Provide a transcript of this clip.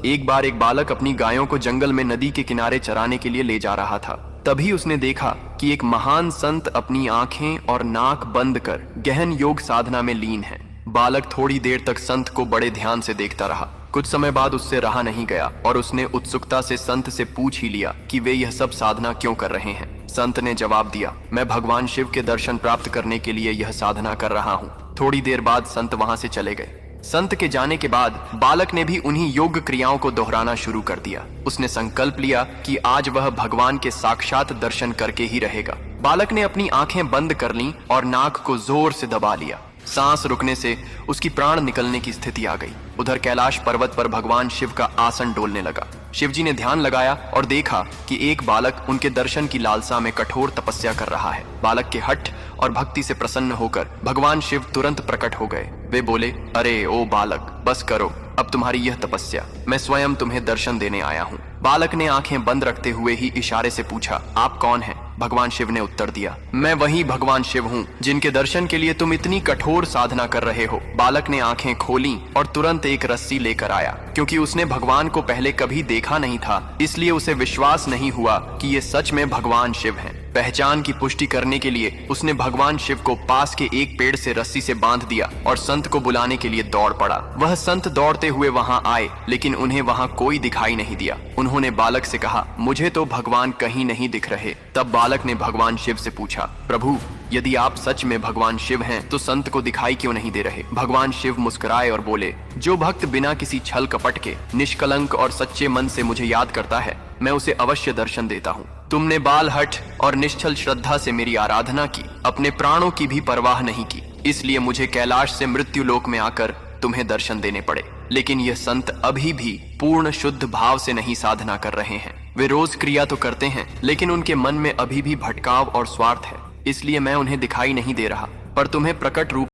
एक बार एक बालक अपनी गायों को जंगल में नदी के किनारे चराने के लिए ले जा रहा था। तभी उसने देखा कि एक महान संत अपनी आंखें और नाक बंद कर गहन योग साधना में लीन है। बालक थोड़ी देर तक संत को बड़े ध्यान से देखता रहा। कुछ समय बाद उससे रहा नहीं गया और उसने उत्सुकता से संत से पूछ ही लिया कि वे यह सब साधना क्यों कर रहे हैं। संत ने जवाब दिया, मैं भगवान शिव के दर्शन प्राप्त करने के लिए यह साधना कर रहा हूँ। थोड़ी देर बाद संत वहां से चले गए। संत के जाने के बाद बालक ने भी उन्हीं योग क्रियाओं को दोहराना शुरू कर दिया। उसने संकल्प लिया कि आज वह भगवान के साक्षात दर्शन करके ही रहेगा। बालक ने अपनी आंखें बंद कर लीं और नाक को जोर से दबा लिया। सांस रुकने से उसकी प्राण निकलने की स्थिति आ गई। उधर कैलाश पर्वत पर भगवान शिव का आसन डोलने लगा। शिवजी ने ध्यान लगाया और देखा कि एक बालक उनके दर्शन की लालसा में कठोर तपस्या कर रहा है। बालक के हठ और भक्ति से प्रसन्न होकर भगवान शिव तुरंत प्रकट हो गए। वे बोले, अरे ओ बालक, बस करो अब तुम्हारी यह तपस्या, मैं स्वयं तुम्हें दर्शन देने आया हूँ। बालक ने आंखें बंद रखते हुए ही इशारे से पूछा, आप कौन हैं? भगवान शिव ने उत्तर दिया, मैं वही भगवान शिव हूँ जिनके दर्शन के लिए तुम इतनी कठोर साधना कर रहे हो। बालक ने आंखें खोली और तुरंत एक रस्सी लेकर आया। क्योंकि उसने भगवान को पहले कभी देखा नहीं था, इसलिए उसे विश्वास नहीं हुआ कि ये सच में भगवान शिव हैं। पहचान की पुष्टि करने के लिए उसने भगवान शिव को पास के एक पेड़ से रस्सी से बांध दिया और संत को बुलाने के लिए दौड़ पड़ा। वह संत दौड़ते हुए वहां आए, लेकिन उन्हें वहां कोई दिखाई नहीं दिया। उन्होंने बालक से कहा, मुझे तो भगवान कहीं नहीं दिख रहे। तब बालक ने भगवान शिव से पूछा, प्रभु, यदि आप सच में भगवान शिव हैं तो संत को दिखाई क्यों नहीं दे रहे? भगवान शिव मुस्कुराए और बोले, जो भक्त बिना किसी छल कपट के निष्कलंक और सच्चे मन से मुझे याद करता है, मैं उसे अवश्य दर्शन देता हूँ। तुमने बाल हठ और निश्चल श्रद्धा से मेरी आराधना की, अपने प्राणों की भी परवाह नहीं की, इसलिए मुझे कैलाश से मृत्यु लोक में आकर तुम्हें दर्शन देने पड़े। लेकिन यह संत अभी भी पूर्ण शुद्ध भाव से नहीं साधना कर रहे हैं। वे रोज क्रिया तो करते हैं, लेकिन उनके मन में अभी भी भटकाव और स्वार्थ है, इसलिए मैं उन्हें दिखाई नहीं दे रहा। पर तुम्हें प्रकट रूप